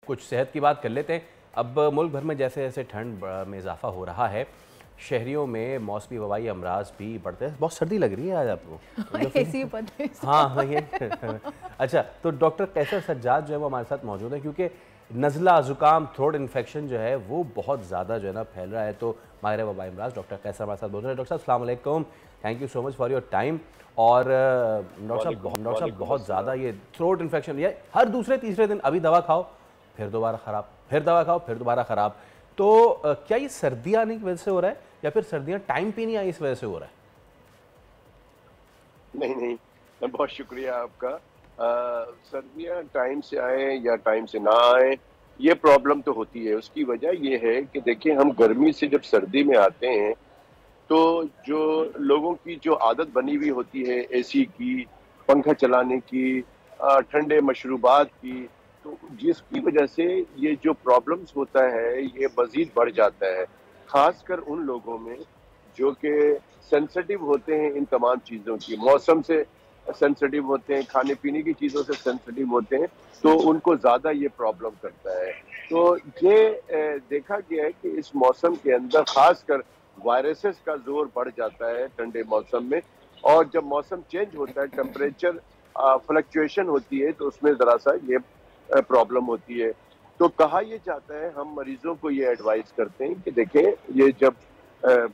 कुछ सेहत की बात कर लेते हैं। अब मुल्क भर में जैसे जैसे ठंड में इजाफा हो रहा है, शहरियों में मौसमी वबाई अमराज भी बढ़ते हैं। बहुत सर्दी लग रही है आज आपको? ऐसी पता है। हाँ हाँ ये अच्छा, तो डॉक्टर कैसर सज्जाद जो है वो हमारे साथ मौजूद है, क्योंकि नज़ला ज़ुकाम थ्रोट इन्फेक्शन जो है वो बहुत ज़्यादा जो है ना फैल रहा है। तो माहिर वबाई अमराज डॉक्टर कैसर हमारे साथ मौजूद है। डॉक्टर साहब अस्सलाम वालेकुम, thank you so much for your time. और डॉक्टर साहब बहुत ज़्यादा ये थ्रोट इन्फेक्शन, ये हर दूसरे तीसरे दिन अभी दवा खाओ फिर दोबारा ख़राब, फिर दवा खाओ फिर दोबारा ख़राब। तो क्या ये सर्दियाँ आने की वजह से हो रहा है या फिर सर्दियाँ टाइम पे नहीं आई इस वजह से हो रहा है? नहीं नहीं, बहुत शुक्रिया आपका। सर्दियाँ टाइम से आए या टाइम से ना आए, ये प्रॉब्लम तो होती है। उसकी वजह ये है कि देखिए, हम गर्मी से जब सर्दी में आते हैं तो जो लोगों की जो आदत बनी हुई होती है एसी की, पंखा चलाने की, ठंडे मशरूबात की, तो जिसकी वजह से ये जो प्रॉब्लम्स होता है ये मज़ीद बढ़ जाता है। ख़ासकर उन लोगों में जो कि सेंसिटिव होते हैं इन तमाम चीज़ों की, मौसम से सेंसिटिव होते हैं, खाने पीने की चीज़ों से सेंसिटिव होते हैं, तो उनको ज़्यादा ये प्रॉब्लम करता है। तो ये देखा गया है कि इस मौसम के अंदर ख़ासकर वायरसेस का जोर बढ़ जाता है ठंडे मौसम में। और जब मौसम चेंज होता है, टेम्परेचर फ्लक्चुएशन होती है, तो उसमें ज़रा सा ये प्रॉब्लम होती है। तो कहा ये जाता है, हम मरीजों को ये एडवाइस करते हैं कि देखें, ये जब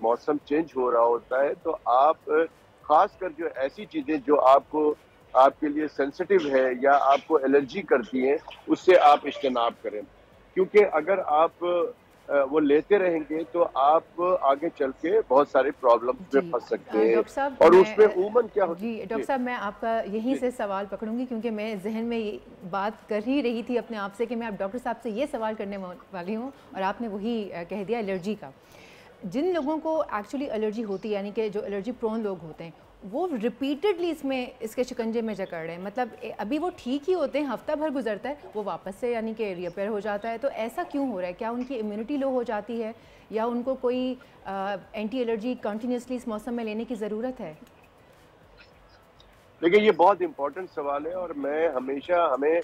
मौसम चेंज हो रहा होता है तो आप खासकर जो ऐसी चीज़ें जो आपको आपके लिए सेंसिटिव है या आपको एलर्जी करती हैं, उससे आप इज्तनाब करें। क्योंकि अगर आप वो लेते रहेंगे तो आप आगे चल के बहुत सारे प्रॉब्लम्स में फंस सकते हैं। डॉक्टर साहब, और उसमें उमूमन क्या होती है? जी डॉक्टर साहब, मैं आपका यहीं से सवाल पकड़ूंगी क्योंकि मैं जहन में ये बात कर ही रही थी अपने आप से कि मैं अब डॉक्टर साहब से ये सवाल करने वाली हूँ, और आपने वही कह दिया, एलर्जी का। जिन लोगों को एक्चुअली एलर्जी होती है, यानी कि जो एलर्जी प्रोन लोग होते हैं, वो रिपीटेडली इसके शिकंजे में जकड़ रहे हैं। मतलब अभी वो ठीक ही होते हैं, हफ्ता भर गुजरता है, वो वापस से यानी कि रिपेयर हो जाता है। तो ऐसा क्यों हो रहा है? क्या उनकी इम्यूनिटी लो हो जाती है या उनको कोई एंटी एलर्जी कंटिन्यूसली इस मौसम में लेने की ज़रूरत है? देखिए, ये बहुत इंपॉर्टेंट सवाल है और मैं हमेशा हमें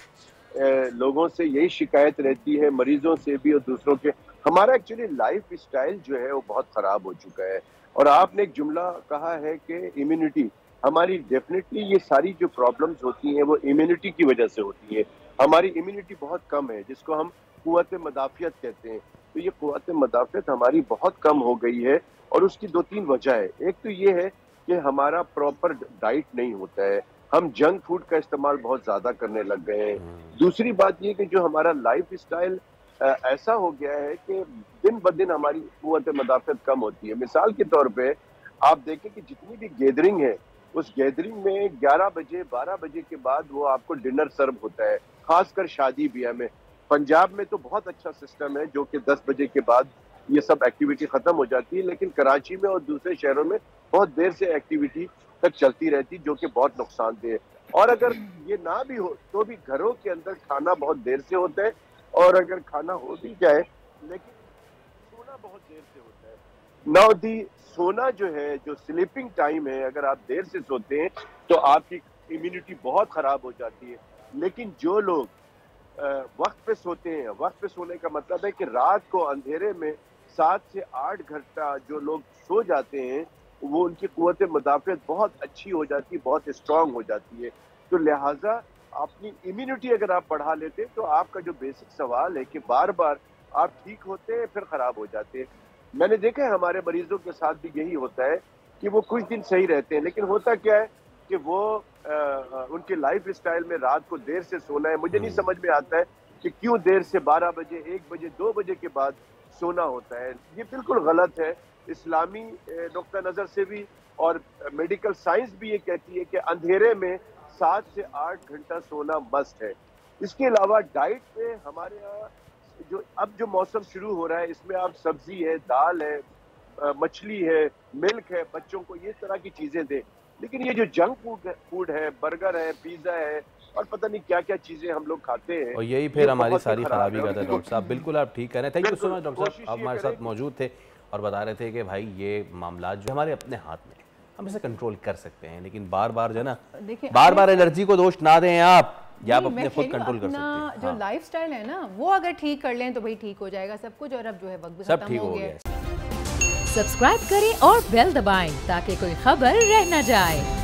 लोगों से यही शिकायत रहती है, मरीजों से भी और दूसरों के। हमारा एक्चुअली लाइफ स्टाइल जो है वो बहुत ख़राब हो चुका है। और आपने एक जुमला कहा है कि इम्यूनिटी हमारी, डेफिनेटली ये सारी जो प्रॉब्लम्स होती हैं वो इम्यूनिटी की वजह से होती है। हमारी इम्यूनिटी बहुत कम है, जिसको हम क़ुव्वत मदाफ़ियत कहते हैं। तो ये क़ुव्वत मदाफ़ियत हमारी बहुत कम हो गई है और उसकी 2-3 वजह है। एक तो ये है कि हमारा प्रॉपर डाइट नहीं होता है, हम जंक फूड का इस्तेमाल बहुत ज़्यादा करने लग गए हैं। दूसरी बात ये कि जो हमारा लाइफ स्टाइल ऐसा हो गया है कि दिन ब दिन हमारी क़ुव्वत मदाफ़ियत कम होती है। मिसाल के तौर पे आप देखें कि जितनी भी गैदरिंग है, उस गैदरिंग में 11 बजे 12 बजे के बाद वो आपको डिनर सर्व होता है, खासकर शादी ब्याह में। पंजाब में तो बहुत अच्छा सिस्टम है जो कि 10 बजे के बाद ये सब एक्टिविटी ख़त्म हो जाती है, लेकिन कराची में और दूसरे शहरों में बहुत देर से एक्टिविटी तक चलती रहती, जो कि बहुत नुकसानदेह है। और अगर ये ना भी हो तो भी घरों के अंदर खाना बहुत देर से होता है, और अगर खाना हो भी जाए लेकिन सोना बहुत देर से होता है। नाउ दी सोना जो है, जो स्लीपिंग टाइम है, अगर आप देर से सोते हैं तो आपकी इम्यूनिटी बहुत ख़राब हो जाती है। लेकिन जो लोग वक्त पे सोते हैं, वक्त पे सोने का मतलब है कि रात को अंधेरे में 7 से 8 घंटा जो लोग सो जाते हैं, वो उनकी क़ुव्वत मदाफ़ियत बहुत अच्छी हो जाती है, बहुत स्ट्रांग हो जाती है। तो लिहाजा अपनी इम्यूनिटी अगर आप बढ़ा लेते हैं तो आपका जो बेसिक सवाल है कि बार बार आप ठीक होते हैं फिर ख़राब हो जाते हैं। मैंने देखा है हमारे मरीजों के साथ भी यही होता है कि वो कुछ दिन सही रहते हैं, लेकिन होता क्या है कि वो उनके लाइफ स्टाइल में रात को देर से सोना है। मुझे नहीं समझ में आता है कि क्यों देर से 12 बजे, 1 बजे, 2 बजे के बाद सोना होता है। ये बिल्कुल गलत है। इस्लामी नुक्ता नज़र से भी और मेडिकल साइंस भी ये कहती है कि अंधेरे में 7 से 8 घंटा सोना मस्ट है। इसके अलावा डाइट पे हमारे यहाँ जो मौसम शुरू हो रहा है, इसमें आप सब्जी है, दाल है, मछली है, मिल्क है, बच्चों को ये तरह की चीज़ें दें। लेकिन ये जो जंक फूड है, बर्गर है, पिज़्ज़ा है और पता नहीं क्या-क्या चीज़ें हम लोग खाते हैं, और यही फिर हमारी सारी खराबी का था। डॉक्टर साहब, बिल्कुल बिल्कुल आप ठीक कह रहे हैं। Thank you so much doctor साहब, कोशिश आप ये हमारे करें साथ मौजूद थे और बता रहे थे कि भाई ये मामला जो हमारे अपने हाथ में, हम इसे कंट्रोल कर सकते हैं, लेकिन बार बार जो है ना, देखिए, बार बार एलर्जी को दोष ना दें आप। या आप नहीं, अपने मैं खुद कह रही हूँ कंट्रोल कर अपना सकते हैं? जो हाँ, लाइफस्टाइल है ना वो अगर ठीक कर लें तो भाई ठीक हो जाएगा सब कुछ, और अब जो है वक्त भी सब खत्म ठीक हो हो गया गया है। है। सब्सक्राइब करें और बेल दबाएं ताकि कोई खबर रह न जाए।